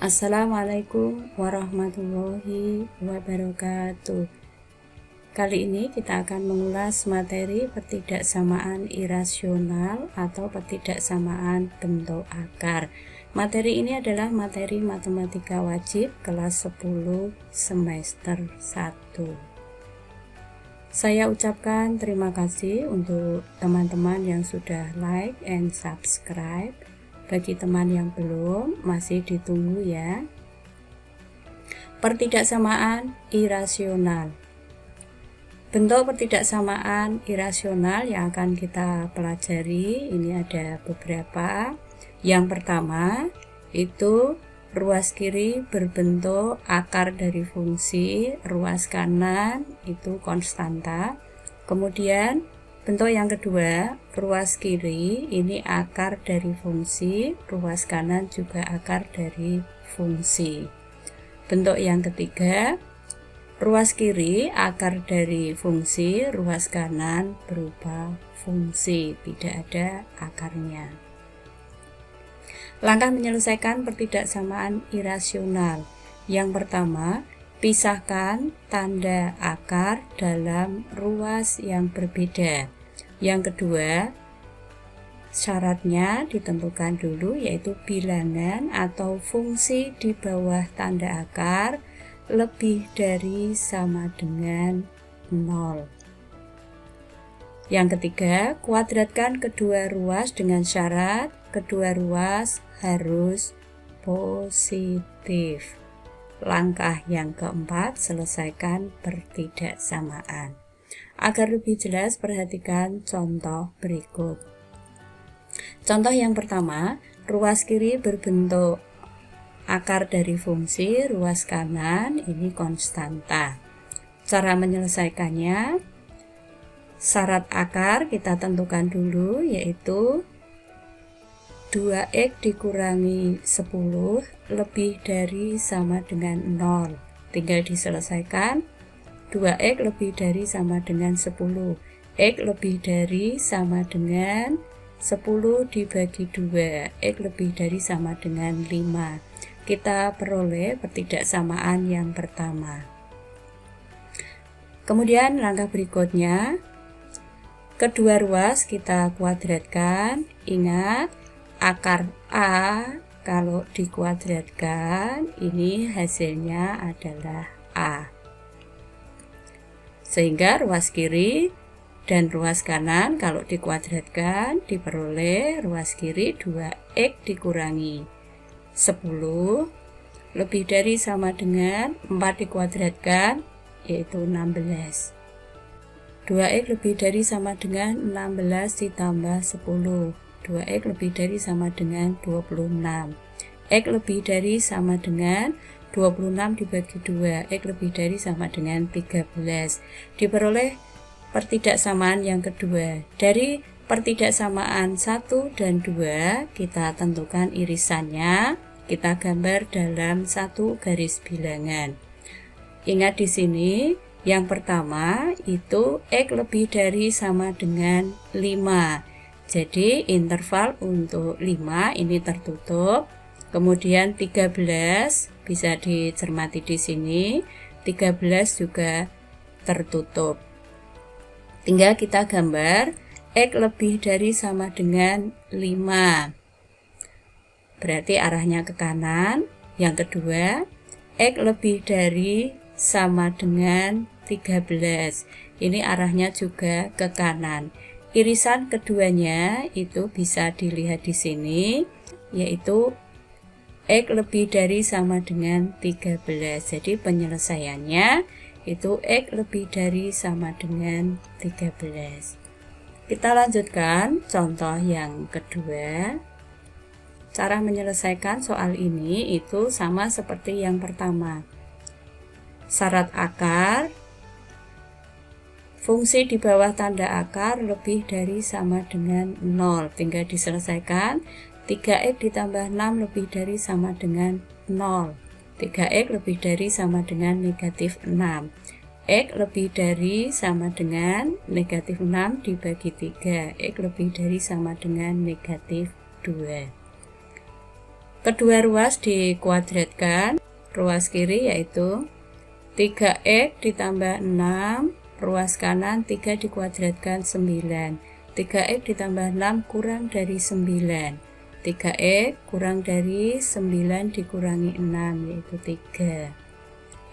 Assalamualaikum warahmatullahi wabarakatuh. Kali ini kita akan mengulas materi pertidaksamaan irasional atau pertidaksamaan bentuk akar. Materi ini adalah materi matematika wajib kelas 10 semester 1. Saya ucapkan terima kasih untuk teman-teman yang sudah like and subscribe. Bagi teman yang belum, masih ditunggu ya. Pertidaksamaan irasional. Bentuk pertidaksamaan irasional yang akan kita pelajari ini ada beberapa. Yang pertama itu ruas kiri berbentuk akar dari fungsi, ruas kanan itu konstanta. Kemudian bentuk yang kedua, ruas kiri ini akar dari fungsi, ruas kanan juga akar dari fungsi. Bentuk yang ketiga, ruas kiri akar dari fungsi, ruas kanan berupa fungsi, tidak ada akarnya. Langkah menyelesaikan pertidaksamaan irasional. Yang pertama, pisahkan tanda akar dalam ruas yang berbeda. Yang kedua, syaratnya ditentukan dulu, yaitu bilangan atau fungsi di bawah tanda akar lebih dari sama dengan 0. Yang ketiga, kuadratkan kedua ruas dengan syarat kedua ruas harus positif. Langkah yang keempat, selesaikan pertidaksamaan. Agar lebih jelas, perhatikan contoh berikut. Contoh yang pertama, ruas kiri berbentuk akar dari fungsi, ruas kanan ini konstanta. Cara menyelesaikannya, syarat akar kita tentukan dulu, yaitu 2x dikurangi 10 lebih dari sama dengan 0. Tinggal diselesaikan. 2x lebih dari sama dengan 10. X lebih dari sama dengan 10 dibagi 2. X lebih dari sama dengan 5. Kita peroleh pertidaksamaan yang pertama. Kemudian langkah berikutnya, kedua ruas kita kuadratkan. Ingat, akar A kalau dikuadratkan ini hasilnya adalah A. Sehingga ruas kiri dan ruas kanan kalau dikuadratkan diperoleh ruas kiri 2x dikurangi 10 lebih dari sama dengan 4 dikuadratkan yaitu 16. 2x lebih dari sama dengan 16 ditambah 10. 2x lebih dari sama dengan 26. X lebih dari sama dengan 26 dibagi 2. X lebih dari sama dengan 13. Diperoleh pertidaksamaan yang kedua. Dari pertidaksamaan 1 dan 2 kita tentukan irisannya. Kita gambar dalam satu garis bilangan. Ingat di sini yang pertama itu X lebih dari sama dengan 5. Jadi interval untuk 5 ini tertutup. Kemudian 13 bisa dicermati di sini. 13 juga tertutup. Tinggal kita gambar X lebih dari sama dengan 5. Berarti arahnya ke kanan. Yang kedua, X lebih dari sama dengan 13. Ini arahnya juga ke kanan. Irisan keduanya itu bisa dilihat di sini, yaitu X lebih dari sama dengan 13. Jadi penyelesaiannya itu X lebih dari sama dengan 13. Kita lanjutkan contoh yang kedua. Cara menyelesaikan soal ini itu sama seperti yang pertama. Syarat akar, fungsi di bawah tanda akar lebih dari sama dengan 0. Tinggal diselesaikan. 3x ditambah 6 lebih dari sama dengan 0. 3x lebih dari sama dengan negatif 6. X lebih dari sama dengan negatif 6 dibagi 3. X lebih dari sama dengan negatif 2. Kedua ruas dikuadratkan. Ruas kiri yaitu 3x ditambah 6, ruas kanan 3 dikuadratkan 9. 3x ditambah 6 kurang dari 9. 3x kurang dari 9 dikurangi 6 yaitu 3.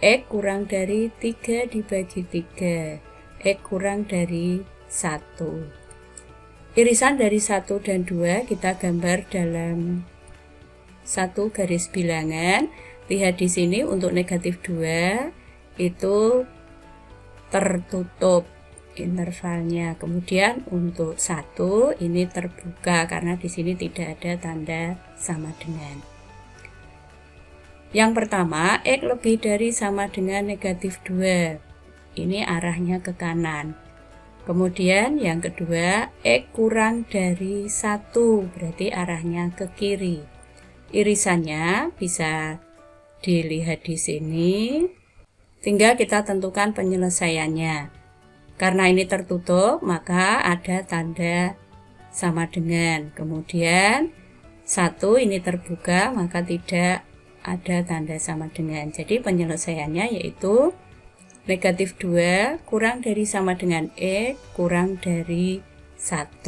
X kurang dari 3 dibagi 3. X kurang dari 1. Irisan dari 1 dan 2 kita gambar dalam satu garis bilangan. Lihat di sini untuk negatif 2 itu tertutup intervalnya. Kemudian untuk 1 ini terbuka karena di sini tidak ada tanda sama dengan. Yang pertama, X lebih dari sama dengan negatif 2. Ini arahnya ke kanan. Kemudian yang kedua, X kurang dari 1, berarti arahnya ke kiri. Irisannya bisa dilihat di sini. Tinggal kita tentukan penyelesaiannya. Karena ini tertutup, maka ada tanda sama dengan. Kemudian 1 ini terbuka, maka tidak ada tanda sama dengan. Jadi penyelesaiannya yaitu negatif 2 kurang dari sama dengan X kurang dari 1.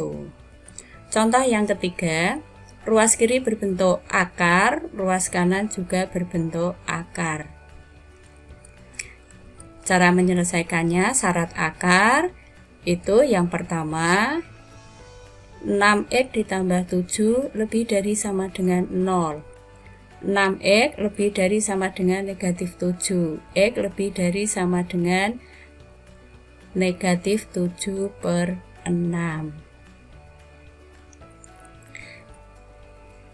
Contoh yang ketiga, ruas kiri berbentuk akar, ruas kanan juga berbentuk akar. Cara menyelesaikannya, syarat akar itu yang pertama 6x ditambah 7 lebih dari sama dengan 0. 6x lebih dari sama dengan negatif 7. X lebih dari sama dengan negatif 7 per 6.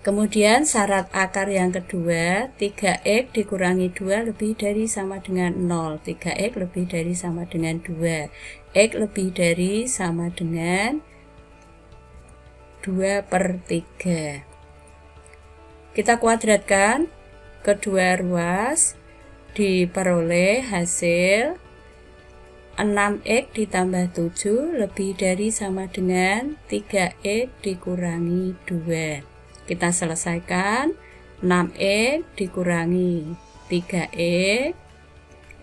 Kemudian syarat akar yang kedua, 3x dikurangi 2 lebih dari sama dengan 0. 3x lebih dari sama dengan 2. X lebih dari sama dengan 2 per 3. Kita kuadratkan kedua ruas, diperoleh hasil 6x ditambah 7 lebih dari sama dengan 3x dikurangi 2. Kita selesaikan, 6x dikurangi 3x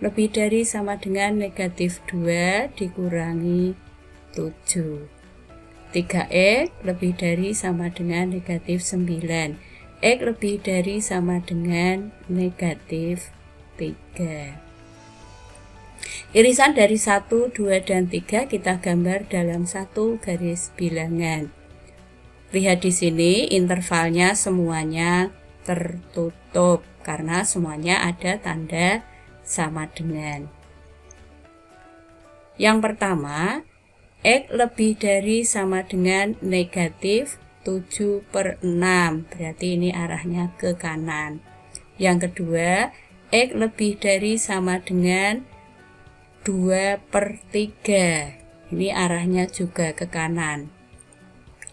lebih dari sama dengan negatif 2 dikurangi 7. 3x lebih dari sama dengan negatif 9. X lebih dari sama dengan negatif 3. Irisan dari 1, 2, dan 3 kita gambar dalam satu garis bilangan. Lihat di sini intervalnya semuanya tertutup karena semuanya ada tanda sama dengan. Yang pertama, X lebih dari sama dengan negatif 7 per 6, berarti ini arahnya ke kanan. Yang kedua, X lebih dari sama dengan 2 per 3, ini arahnya juga ke kanan.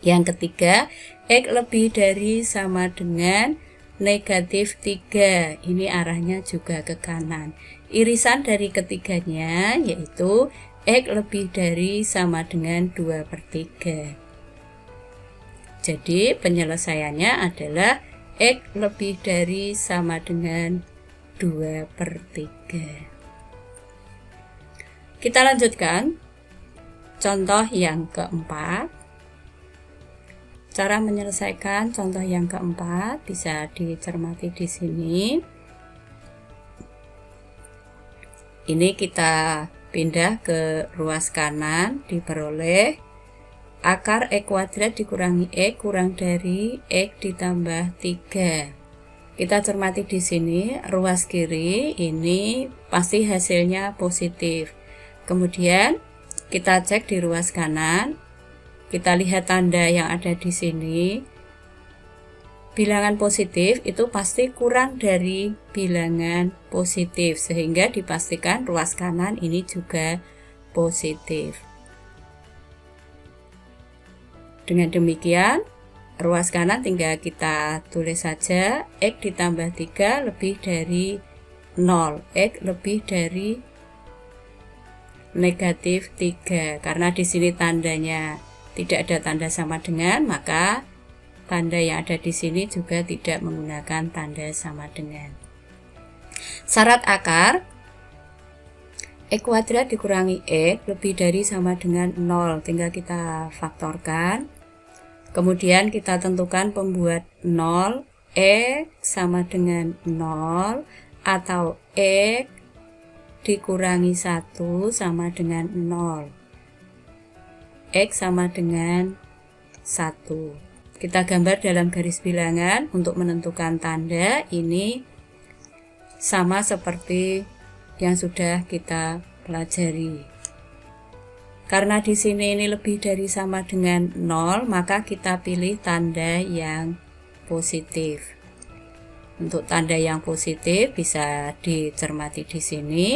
Yang ketiga, X lebih dari sama dengan negatif 3, ini arahnya juga ke kanan. Irisan dari ketiganya yaitu X lebih dari sama dengan 2 per 3. Jadi penyelesaiannya adalah X lebih dari sama dengan 2 per 3. Kita lanjutkan contoh yang keempat. Cara menyelesaikan contoh yang keempat bisa dicermati di sini. Ini kita pindah ke ruas kanan, diperoleh akar X kuadrat dikurangi X kurang dari X ditambah 3. Kita cermati di sini, ruas kiri ini pasti hasilnya positif. Kemudian kita cek di ruas kanan. Kita lihat tanda yang ada di sini. Bilangan positif itu pasti kurang dari bilangan positif, sehingga dipastikan ruas kanan ini juga positif. Dengan demikian, ruas kanan tinggal kita tulis saja X ditambah 3 lebih dari 0. X lebih dari negatif 3. Karena di sini tandanya tidak ada tanda sama dengan, maka tanda yang ada di sini juga tidak menggunakan tanda sama dengan. Syarat akar, X kuadrat dikurangi X lebih dari sama dengan 0, tinggal kita faktorkan. Kemudian kita tentukan pembuat 0, X sama dengan 0 atau X dikurangi 1 sama dengan 0. X sama dengan 1. Kita gambar dalam garis bilangan untuk menentukan tanda. Ini sama seperti yang sudah kita pelajari. Karena di sini ini lebih dari sama dengan 0, maka kita pilih tanda yang positif. Untuk tanda yang positif bisa dicermati di sini.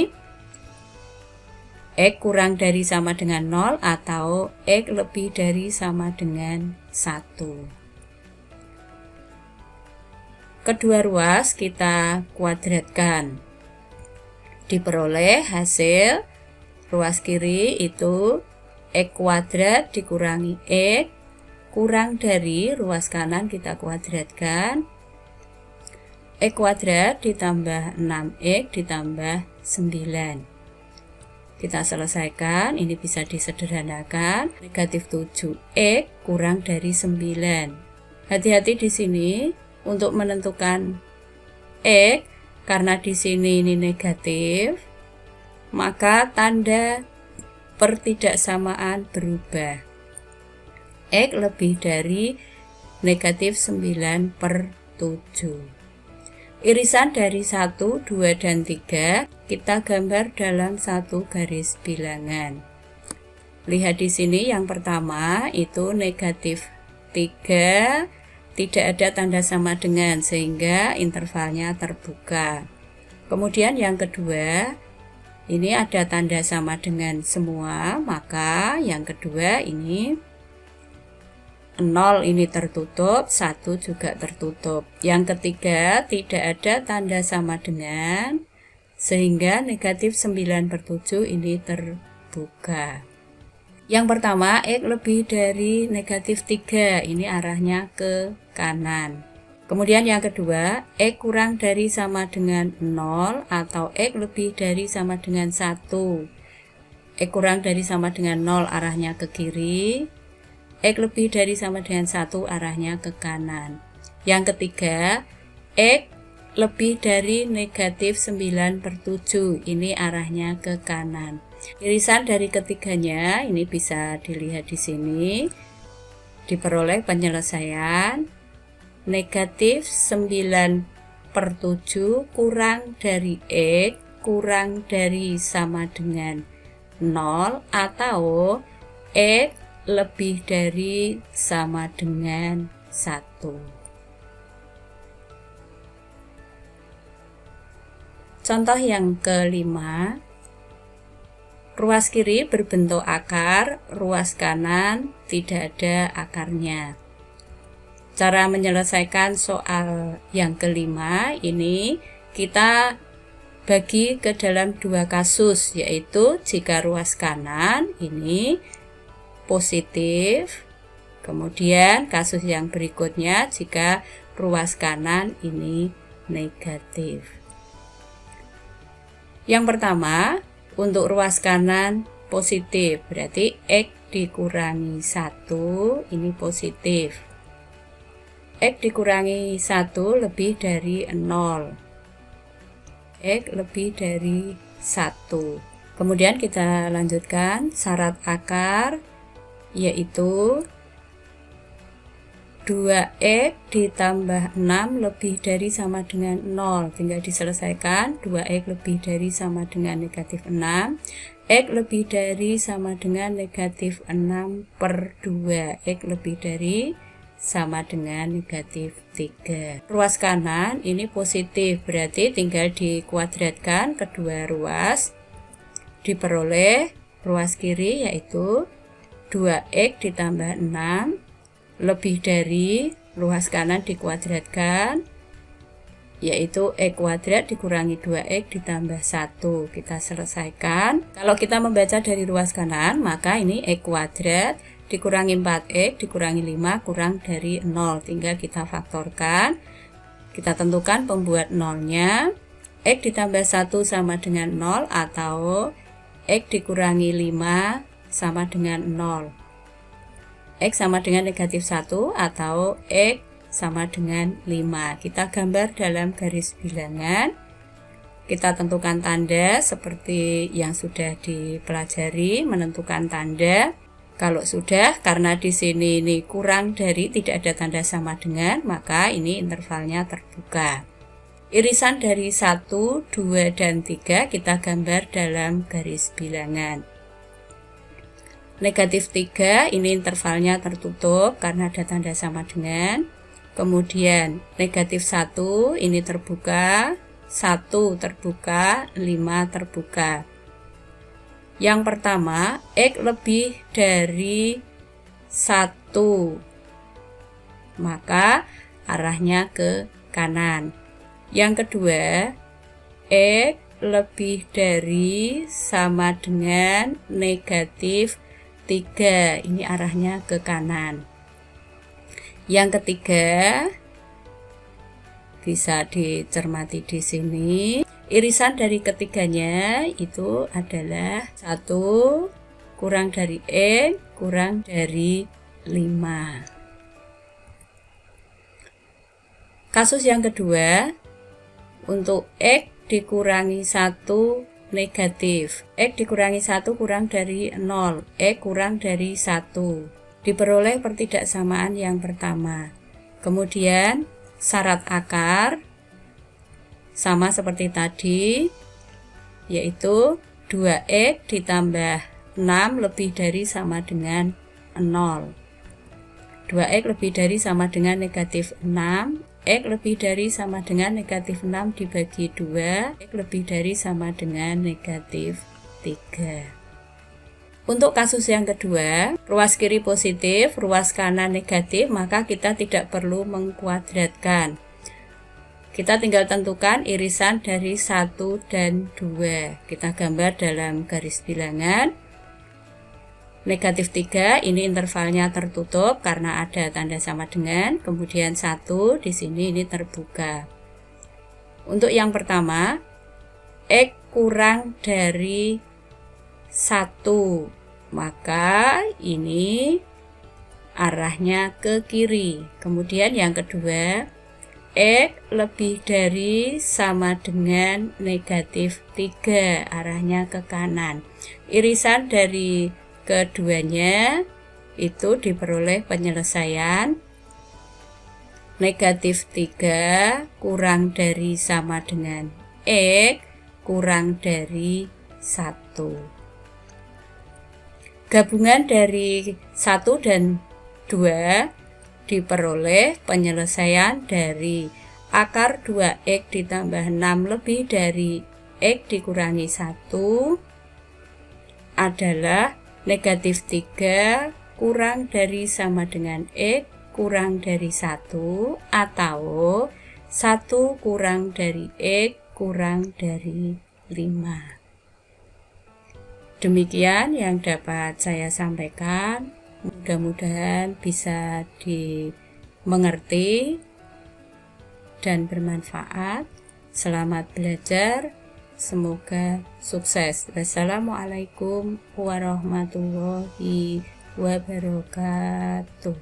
X kurang dari sama dengan 0 atau X lebih dari sama dengan 1. Kedua ruas kita kuadratkan. Diperoleh hasil ruas kiri itu X kuadrat dikurangi X kurang dari ruas kanan kita kuadratkan. X kuadrat ditambah 6X ditambah 9. Kita selesaikan, ini bisa disederhanakan. Negatif 7X kurang dari 9. Hati-hati di sini untuk menentukan X, karena di sini ini negatif, maka tanda pertidaksamaan berubah. X lebih dari negatif 9/7. Irisan dari 1, 2, dan 3 kita gambar dalam satu garis bilangan. Lihat di sini yang pertama itu negatif 3, tidak ada tanda sama dengan sehingga intervalnya terbuka. Kemudian yang kedua, ini ada tanda sama dengan semua, maka yang kedua ini 0 ini tertutup, 1 juga tertutup. Yang ketiga tidak ada tanda sama dengan sehingga negatif 9/7 ini terbuka. Yang pertama, X lebih dari negatif 3, ini arahnya ke kanan. Kemudian yang kedua, X kurang dari sama dengan 0 atau X lebih dari sama dengan 1. X kurang dari sama dengan 0 arahnya ke kiri. X lebih dari sama dengan 1 arahnya ke kanan. Yang ketiga, X lebih dari negatif 9/7, ini arahnya ke kanan. Irisan dari ketiganya ini bisa dilihat di sini. Diperoleh penyelesaian negatif 9/7 kurang dari X kurang dari sama dengan 0 atau X lebih dari sama dengan 1. Contoh yang kelima, ruas kiri berbentuk akar, ruas kanan tidak ada akarnya. Cara menyelesaikan soal yang kelima ini kita bagi ke dalam dua kasus, yaitu jika ruas kanan ini positif, kemudian kasus yang berikutnya jika ruas kanan ini negatif. Yang pertama, untuk ruas kanan positif, berarti X dikurangi 1, ini positif. X dikurangi 1 lebih dari 0. X lebih dari 1. Kemudian kita lanjutkan syarat akar, yaitu 2X ditambah 6 lebih dari sama dengan 0. Tinggal diselesaikan. 2X lebih dari sama dengan negatif 6. X lebih dari sama dengan negatif 6/2. X lebih dari sama dengan negatif 3. Ruas kanan ini positif, berarti tinggal dikuadratkan kedua ruas. Diperoleh ruas kiri yaitu 2X ditambah 6 lebih dari ruas kanan dikuadratkan, yaitu X kuadrat dikurangi 2X ditambah 1. Kita selesaikan. Kalau kita membaca dari ruas kanan, maka ini X kuadrat dikurangi 4X dikurangi 5 kurang dari 0. Tinggal kita faktorkan. Kita tentukan pembuat nolnya. X ditambah 1 sama dengan 0 atau X dikurangi 5 sama dengan 0. X sama dengan negatif 1 atau X sama dengan 5. Kita gambar dalam garis bilangan. Kita tentukan tanda seperti yang sudah dipelajari, menentukan tanda. Kalau sudah, karena di sini ini kurang dari, tidak ada tanda sama dengan, maka ini intervalnya terbuka. Irisan dari 1, 2, dan 3 kita gambar dalam garis bilangan. Negatif 3, ini intervalnya tertutup karena ada tanda sama dengan. Kemudian negatif 1, ini terbuka, 1 terbuka, 5 terbuka. Yang pertama, X lebih dari 1, maka arahnya ke kanan. Yang kedua, X lebih dari sama dengan negatif 3, ini arahnya ke kanan. Yang ketiga, bisa dicermati di sini. Irisan dari ketiganya itu adalah 1 kurang dari X kurang dari 5. Kasus yang kedua, untuk X dikurangi 1 negatif. X dikurangi 1 kurang dari 0. X kurang dari 1. Diperoleh pertidaksamaan yang pertama. Kemudian syarat akar sama seperti tadi, yaitu 2X ditambah 6 lebih dari sama dengan 0. 2X lebih dari sama dengan negatif 6. X lebih dari sama dengan negatif 6 dibagi 2. X lebih dari sama dengan negatif 3. Untuk kasus yang kedua, ruas kiri positif, ruas kanan negatif, maka kita tidak perlu mengkuadratkan. Kita tinggal tentukan irisan dari 1 dan 2. Kita gambar dalam garis bilangan. Negatif 3, ini intervalnya tertutup karena ada tanda sama dengan. Kemudian 1, di sini ini terbuka. Untuk yang pertama, X kurang dari 1, maka ini arahnya ke kiri. Kemudian yang kedua, X lebih dari sama dengan negatif 3, arahnya ke kanan. Irisan dari keduanya itu diperoleh penyelesaian negatif 3 kurang dari sama dengan X kurang dari 1. Gabungan dari 1 dan 2 diperoleh penyelesaian dari akar 2X ditambah 6 lebih dari X dikurangi 1 adalah negatif 3 kurang dari sama dengan X kurang dari 1 atau 1 kurang dari X kurang dari 5. Demikian yang dapat saya sampaikan. Mudah-mudahan bisa dimengerti dan bermanfaat. Selamat belajar, semoga sukses. Wassalamualaikum warahmatullahi wabarakatuh.